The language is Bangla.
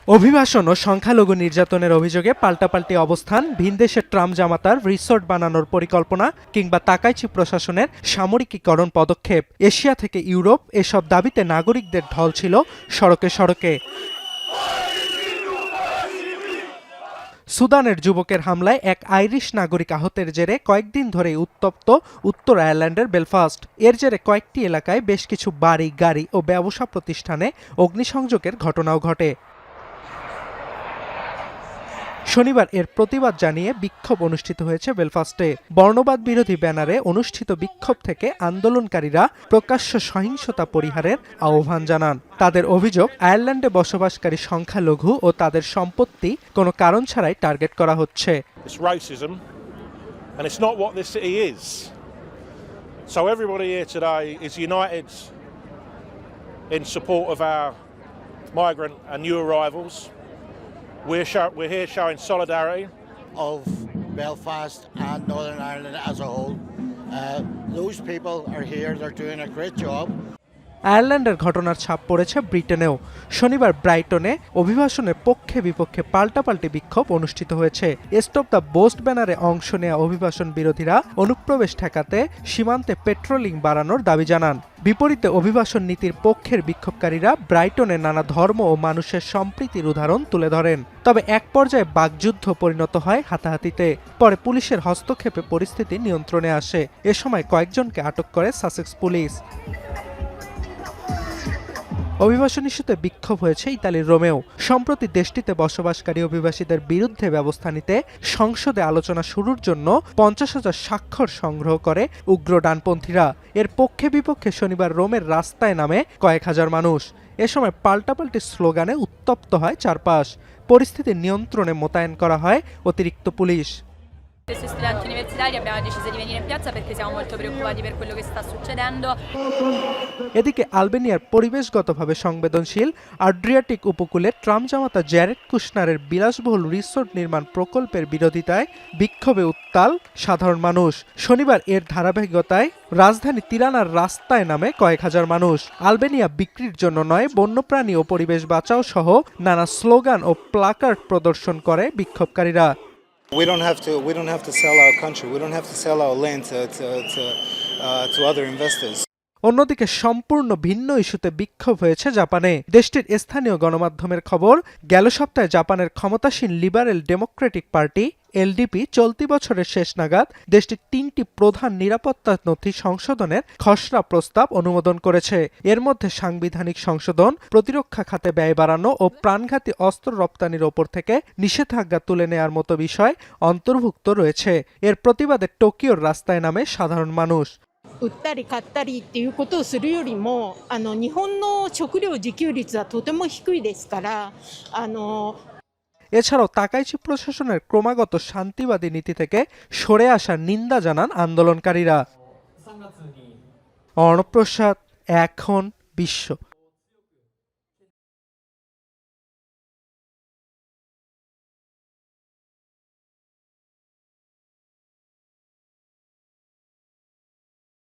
অভিবাসন ও সংখ্যালঘু নির্যাতনের অভিযোগে পাল্টাপাল্টি অবস্থান, ভিনদেশের ট্রাম্প জামাতার রিসোর্ট বানানোর পরিকল্পনা কিংবা তাকাইচি প্রশাসনের সামরিকীকরণ পদক্ষেপ, এশিয়া থেকে ইউরোপ এসব দাবিতে নাগরিকদের ঢল ছিল সড়কে সড়কে। সুদানের যুবকের হামলায় এক আইরিশ নাগরিক আহতের জেরে কয়েকদিন ধরেই উত্তপ্ত উত্তর আয়ারল্যান্ডের বেলফাস্ট। এর জেরে কয়েকটি এলাকায় বেশ কিছু বাড়ি, গাড়ি ও ব্যবসা প্রতিষ্ঠানে অগ্নিসংযোগের ঘটনাও ঘটে। শনিবার এর প্রতিবাদ জানিয়ে বিক্ষোভ অনুষ্ঠিত হয়েছে বেলফাস্টে। বর্ণবাদ বিরোধী ব্যানারে অনুষ্ঠিত বিক্ষোভ থেকে আন্দোলনকারীরা প্রকাশ্য সহিংসতা পরিহারের আহ্বান জানান। তাদের অভিযোগ, আয়ারল্যান্ডে বসবাসকারী সংখ্যালঘু ও তাদের সম্পত্তি কোনো কারণ ছাড়াই টার্গেট করা হচ্ছে। So everybody here today is united in support of our migrant and new arrivals. We're here showing solidarity of Belfast and Northern Ireland as a whole. Those people are here, they're doing a great job. আয়ারল্যান্ডের ঘটনার ছাপ পড়েছে ব্রিটেনেও। শনিবার ব্রাইটনে অভিবাসনের পক্ষে বিপক্ষে পাল্টাপাল্টি বিক্ষোভ অনুষ্ঠিত হয়েছে। স্টপ দ্য বোস্ট ব্যানারে অংশ নেয়া অভিবাসন বিরোধীরা অনুপ্রবেশ ঠেকাতে সীমান্তে পেট্রোলিং বাড়ানোর দাবি জানান। বিপরীতে অভিবাসন নীতির পক্ষের বিক্ষোভকারীরা ব্রাইটনে নানা ধর্ম ও মানুষের সম্প্রীতির উদাহরণ তুলে ধরেন। তবে এক পর্যায়ে বাকযুদ্ধ পরিণত হয় হাতাহাতিতে। পরে পুলিশের হস্তক্ষেপে পরিস্থিতি নিয়ন্ত্রণে আসে। এ সময় কয়েকজনকে আটক করে সাসেক্স পুলিশ। অভিবাসন ইস্যুতে বিক্ষোভ হয়েছে ইতালির রোমেও। সম্প্রতি দেশটিতে বসবাসকারী অভিবাসীদের বিরুদ্ধে ব্যবস্থা নিতে সংসদে আলোচনা শুরুর জন্য 50,000 স্বাক্ষর সংগ্রহ করে উগ্র ডানপন্থীরা। এর পক্ষে বিপক্ষে শনিবার রোমের রাস্তায় নামে কয়েক হাজার মানুষ। এ সময় পাল্টাপাল্টি স্লোগানে উত্তপ্ত হয় চারপাশ। পরিস্থিতি নিয়ন্ত্রণে মোতায়েন করা হয় অতিরিক্ত police. Studenti universitari abbiamo deciso di venire in piazza perché siamo molto preoccupati per quello che sta succedendo. এদিকে আলবেনিয়ার পরিবেশগতভাবে সংবেদনশীল আড্রিয়াটিক উপকূলে ট্রাম্প জামাতা জ্যারেড কুশনারের বিলাসবহুল রিসোর্ট নির্মাণ প্রকল্পের বিরোধিতায় বিক্ষোভে উত্তাল সাধারণ মানুষ। শনিবার এর ধারাবাহিকতায় রাজধানী তিরানার রাস্তায় নামে কয়েক হাজার মানুষ। আলবেনিয়া বিক্রির জন্য নয়, বন্যপ্রাণী ও পরিবেশ বাঁচাও সহ নানা স্লোগান ও প্লাকার্ড প্রদর্শন করে বিক্ষোভকারীরা। We don't have to sell our country. We don't have to sell our land to other investors. অন্যদিকে সম্পূর্ণ ভিন্ন ইস্যুতে বিক্ষোভ হয়েছে জাপানে। দেশটির স্থানীয় গণমাধ্যমের খবর, গেল সপ্তাহে জাপানের ক্ষমতাসীন লিবারেল ডেমোক্রেটিক পার্টি এলডিপি চলতি বছরের শেষ নাগাদ দেশটির 3টি প্রধান নিরাপত্তা নথি সংশোধনের খসড়া প্রস্তাব অনুমোদন করেছে। এর মধ্যে সাংবিধানিক সংশোধন, প্রতিরক্ষা খাতে ব্যয় বাড়ানো ও প্রাণঘাতী অস্ত্র রপ্তানির ওপর থেকে নিষেধাজ্ঞা তুলে নেয়ার মতো বিষয় অন্তর্ভুক্ত রয়েছে। এর প্রতিবাদে টোকিওর রাস্তায় নামে সাধারণ মানুষ। 売ったり買ったりっていうことをするよりも日本の食料自給率はとても低いですから。এছাড়াও তাকাইচি প্রশাসনের ক্রমাগত শান্তিবাদী নীতি থেকে সরে আসার নিন্দা জানান আন্দোলনকারীরা। অর্ণব প্রসাদ, এখন বিশ্ব।